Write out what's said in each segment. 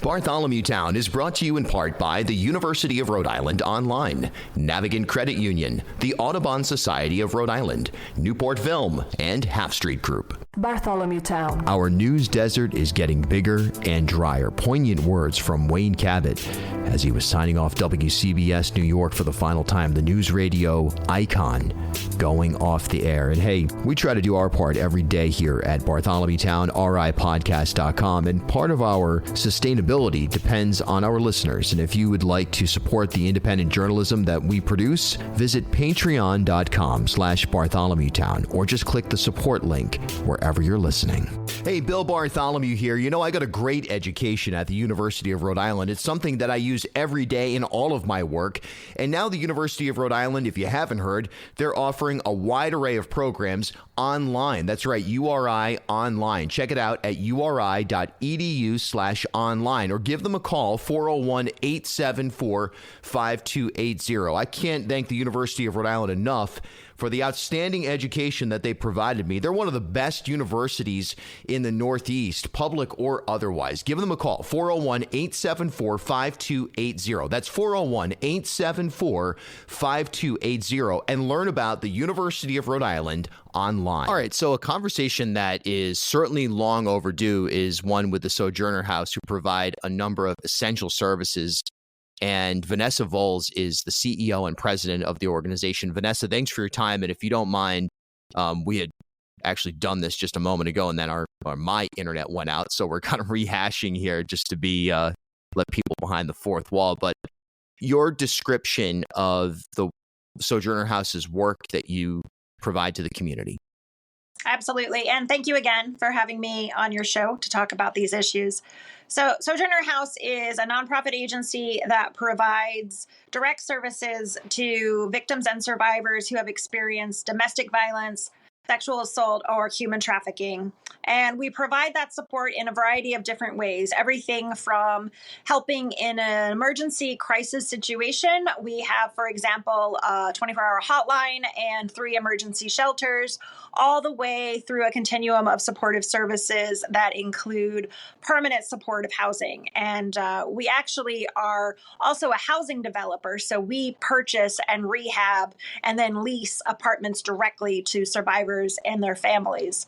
Bartholomew Town is brought to you in part by the University of Rhode Island Online, Navigant Credit Union, the Audubon Society of Rhode Island, Newport Film, and Half Street Group. Bartholomew Town. Our news desert is getting bigger and drier. Poignant words from Wayne Cabot as he was signing off WCBS New York for the final time. The news radio icon going off the air. And hey, we try to do our part every day here at Bartholomew Town, ripodcast.com. And part of our sustainability depends on our listeners. And if you would like to support the independent journalism that we produce, visit patreon.com/BartholomewTown or just click the support link wherever you're listening. Hey, Bill Bartholomew here. You know, I got a great education at the University of Rhode Island. It's something that I use every day in all of my work. And now the University of Rhode Island, if you haven't heard, they're offering a wide array of programs online. That's right, URI Online. Check it out at uri.edu/online or give them a call, 401-874-5280. I can't thank the University of Rhode Island enough for the outstanding education that they provided me. They're one of the best universities in the Northeast, public or otherwise. Give them a call, 401-874-5280. That's 401-874-5280, and learn about the University of Rhode Island online. All right, so a conversation that is certainly long overdue is one with the Sojourner House, who provide a number of essential services. And Vanessa Volz is the CEO and president of the organization. Vanessa, thanks for your time. And if you don't mind, we had actually done this just a moment ago, and then my internet went out. So we're kind of rehashing here just to be let people behind the fourth wall. But your description of the Sojourner House's work that you provide to the community. Absolutely. And thank you again for having me on your show to talk about these issues. So Sojourner House is a nonprofit agency that provides direct services to victims and survivors who have experienced domestic violence, sexual assault, or human trafficking. And we provide that support in a variety of different ways, everything from helping in an emergency crisis situation. We have, for example, a 24-hour hotline and 3 emergency shelters, all the way through a continuum of supportive services that include permanent supportive housing. And we actually are also a housing developer. So we purchase and rehab and then lease apartments directly to survivors and their families.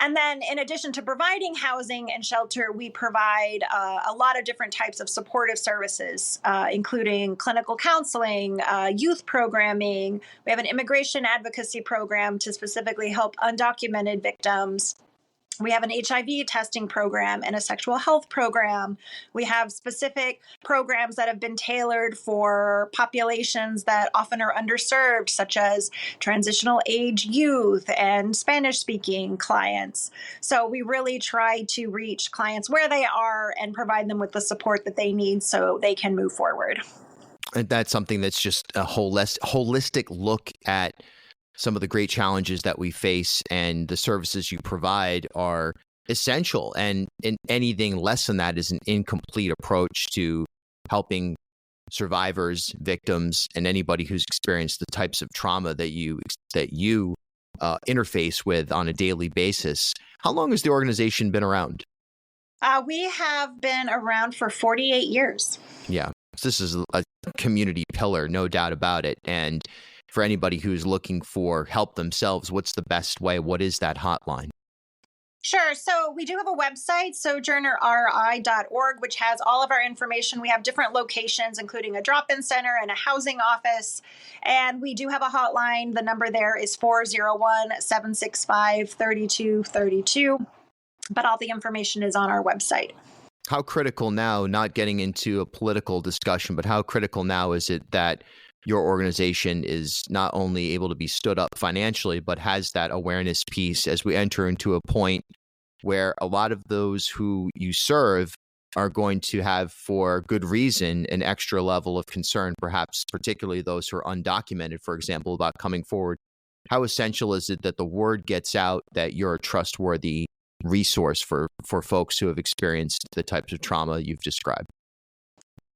And then in addition to providing housing and shelter, we provide a lot of different types of supportive services, including clinical counseling, youth programming. We have an immigration advocacy program to specifically help undocumented victims. We have an HIV testing program and a sexual health program. We have specific programs that have been tailored for populations that often are underserved, such as transitional age youth and Spanish-speaking clients. So we really try to reach clients where they are and provide them with the support that they need so they can move forward. And that's something that's just a holistic look at some of the great challenges that we face, and the services you provide are essential. And anything less than that is an incomplete approach to helping survivors, victims, and anybody who's experienced the types of trauma that you interface with on a daily basis. How long has the organization been around? We have been around for 48 years. Yeah, this is a community pillar, no doubt about it. And for anybody who's looking for help themselves, what's the best way? What is that hotline? Sure. So we do have a website, sojournerri.org, which has all of our information. We have different locations, including a drop-in center and a housing office. And we do have a hotline. The number there is 401-765-3232. But all the information is on our website. How critical now, not getting into a political discussion, but how critical now is it that your organization is not only able to be stood up financially, but has that awareness piece as we enter into a point where a lot of those who you serve are going to have, for good reason, an extra level of concern, perhaps particularly those who are undocumented, for example, about coming forward. How essential is it that the word gets out that you're a trustworthy resource for folks who have experienced the types of trauma you've described?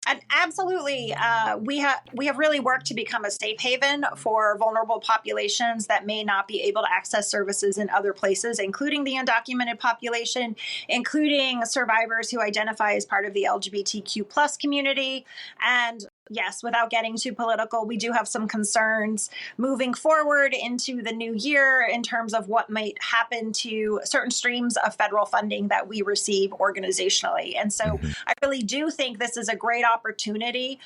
And absolutely, we have really worked to become a safe haven for vulnerable populations that may not be able to access services in other places, including the undocumented population, including survivors who identify as part of the LGBTQ plus community. And yes, without getting too political, we do have some concerns moving forward into the new year in terms of what might happen to certain streams of federal funding that we receive organizationally. And so I really do think this is a great opportunity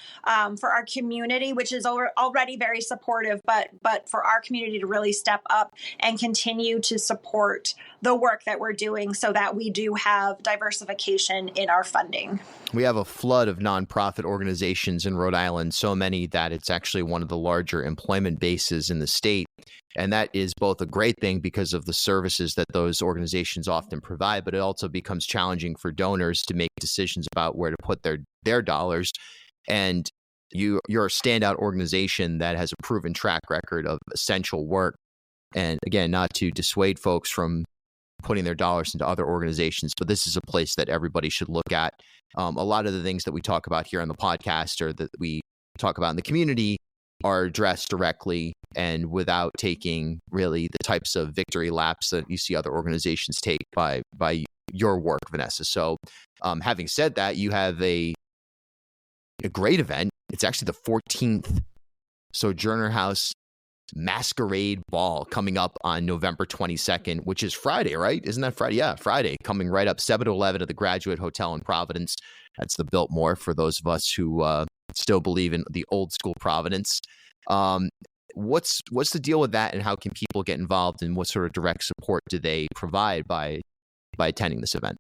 for our community, which is already very supportive, but for our community to really step up and continue to support the work that we're doing so that we do have diversification in our funding. We have a flood of nonprofit organizations in Rhode Island, so many that it's actually one of the larger employment bases in the state. And that is both a great thing because of the services that those organizations often provide, but it also becomes challenging for donors to make decisions about where to put their dollars. And you're a standout organization that has a proven track record of essential work. And again, not to dissuade folks from putting their dollars into other organizations, but this is a place that everybody should look at. A lot of the things that we talk about here on the podcast or that we talk about in the community are addressed directly and without taking really the types of victory laps that you see other organizations take by your work, Vanessa. So having said that, you have a great event. It's actually the 14th Sojourner House Masquerade Ball coming up on November 22nd, which is Friday, right? Isn't that Friday? Yeah, Friday, coming right up 7 to 11 at the Graduate Hotel in Providence. That's the Biltmore for those of us who still believe in the old school Providence. What's the deal with that, and how can people get involved, and what sort of direct support do they provide by attending this event?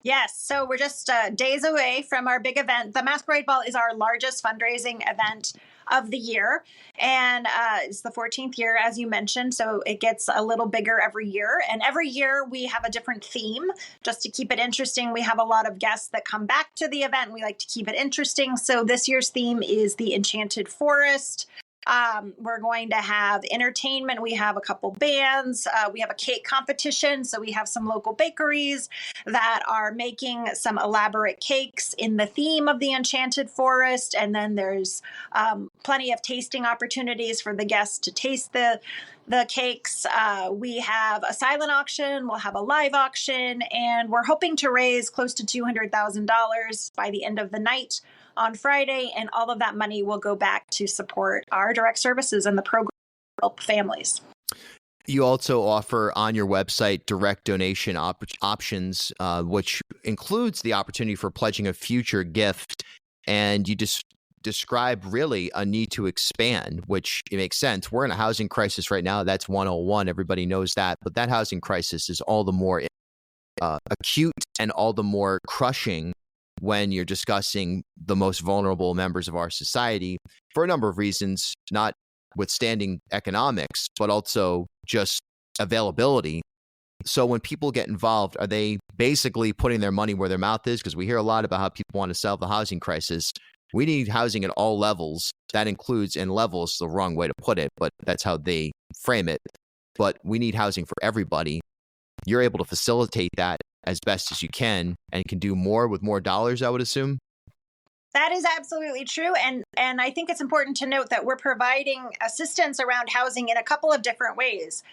Yes. So we're just days away from our big event. The Masquerade Ball is our largest fundraising event of the year. And it's the 14th year, as you mentioned. So it gets a little bigger every year. And every year we have a different theme just to keep it interesting. We have a lot of guests that come back to the event. We like to keep it interesting. So this year's theme is the Enchanted Forest. We're going to have entertainment. We have a couple bands. We have a cake competition. So we have some local bakeries that are making some elaborate cakes in the theme of the Enchanted Forest. And then there's plenty of tasting opportunities for the guests to taste the cakes. We have a silent auction. We'll have a live auction. And we're hoping to raise close to $200,000 by the end of the night on Friday, and all of that money will go back to support our direct services and the program to help families. You also offer on your website direct donation options, which includes the opportunity for pledging a future gift. And you just describe really a need to expand, which it makes sense. We're in a housing crisis right now. That's 101. Everybody knows that. But that housing crisis is all the more acute and all the more crushing when you're discussing the most vulnerable members of our society for a number of reasons, not withstanding economics, but also just availability. So when people get involved, are they basically putting their money where their mouth is? Because we hear a lot about how people want to solve the housing crisis. We need housing at all levels. That includes, and levels the wrong way to put it, but that's how they frame it. But we need housing for everybody. You're able to facilitate that as best as you can, and can do more with more dollars, I would assume. That is absolutely true. And I think it's important to note that we're providing assistance around housing in a couple of different ways.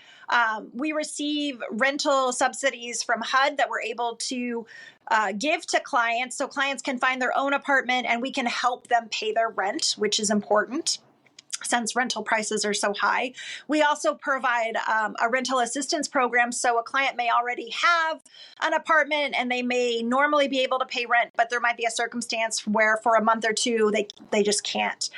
We receive rental subsidies from HUD that we're able to give to clients, so clients can find their own apartment and we can help them pay their rent, which is important since rental prices are so high. We also provide a rental assistance program. So a client may already have an apartment and they may normally be able to pay rent, but there might be a circumstance where for a month or two, they just can't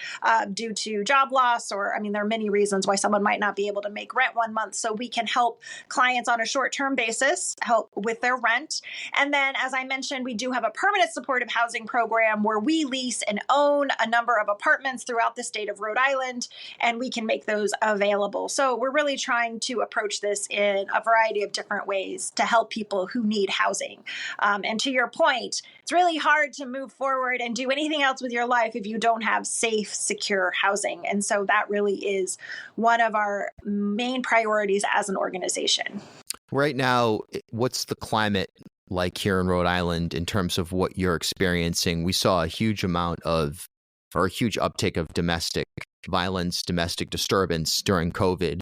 due to job loss, or, there are many reasons why someone might not be able to make rent one month. So we can help clients on a short-term basis, help with their rent. And then, as I mentioned, we do have a permanent supportive housing program where we lease and own a number of apartments throughout the state of Rhode Island, and we can make those available. So we're really trying to approach this in a variety of different ways to help people who need housing. And to your point, it's really hard to move forward and do anything else with your life if you don't have safe, secure housing. And so that really is one of our main priorities as an organization. Right now, what's the climate like here in Rhode Island in terms of what you're experiencing? We saw a huge uptick of domestic violence, domestic disturbance during COVID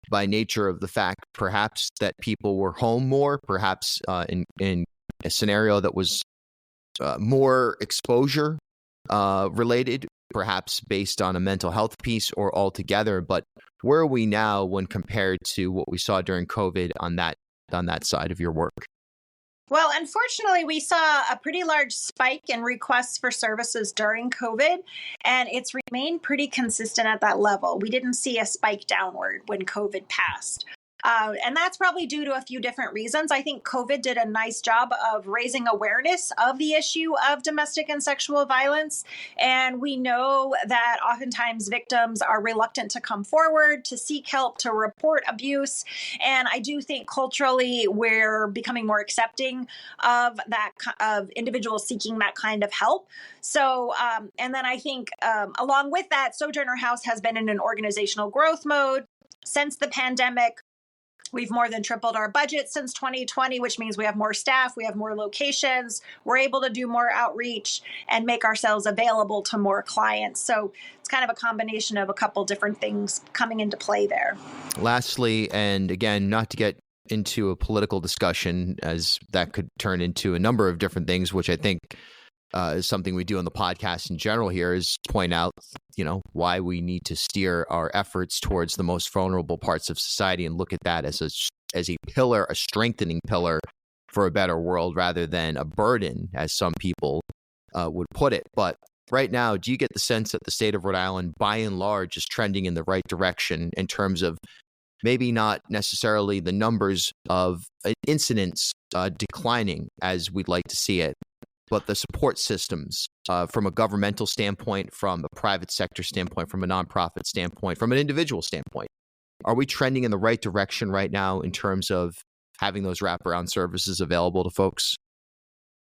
by nature of the fact perhaps that people were home more, perhaps in a scenario that was more exposure related, perhaps based on a mental health piece or altogether. But where are we now when compared to what we saw during COVID on that side of your work? Well, unfortunately, we saw a pretty large spike in requests for services during COVID, and it's remained pretty consistent at that level. We didn't see a spike downward when COVID passed. And that's probably due to a few different reasons. I think COVID did a nice job of raising awareness of the issue of domestic and sexual violence. And we know that oftentimes victims are reluctant to come forward, to seek help, to report abuse. And I do think culturally we're becoming more accepting of that, of individuals seeking that kind of help. So, and then I think along with that, Sojourner House has been in an organizational growth mode since the pandemic. We've more than tripled our budget since 2020, which means we have more staff, we have more locations, we're able to do more outreach and make ourselves available to more clients. So it's kind of a combination of a couple different things coming into play there. Lastly, and again, not to get into a political discussion, as that could turn into a number of different things, which I think is something we do on the podcast in general here, is point out, why we need to steer our efforts towards the most vulnerable parts of society and look at that as a pillar, a strengthening pillar for a better world rather than a burden, as some people would put it. But right now, do you get the sense that the state of Rhode Island, by and large, is trending in the right direction in terms of maybe not necessarily the numbers of incidents declining as we'd like to see it, but the support systems from a governmental standpoint, from a private sector standpoint, from a nonprofit standpoint, from an individual standpoint? Are we trending in the right direction right now in terms of having those wraparound services available to folks?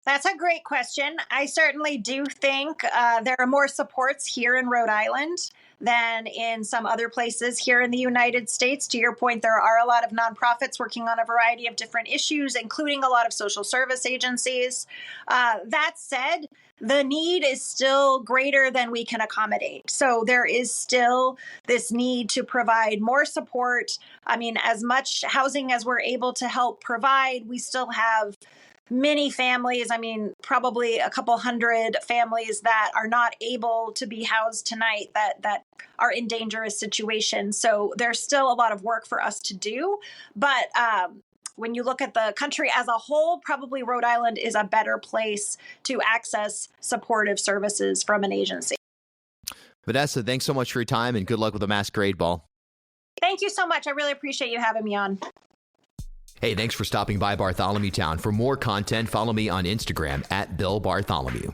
That's a great question. I certainly do think there are more supports here in Rhode Island than in some other places here in the United States. To your point, there are a lot of nonprofits working on a variety of different issues, including a lot of social service agencies. That said, the need is still greater than we can accommodate. So there is still this need to provide more support. I mean, as much housing as we're able to help provide, we still have many families, probably a couple hundred families that are not able to be housed tonight, that are in dangerous situations. So there's still a lot of work for us to do. But when you look at the country as a whole, probably Rhode Island is a better place to access supportive services from an agency. Vanessa, thanks so much for your time and good luck with the Masquerade Ball. Thank you so much. I really appreciate you having me on. Hey, thanks for stopping by Bartholomew Town. For more content, follow me on Instagram at Bill Bartholomew.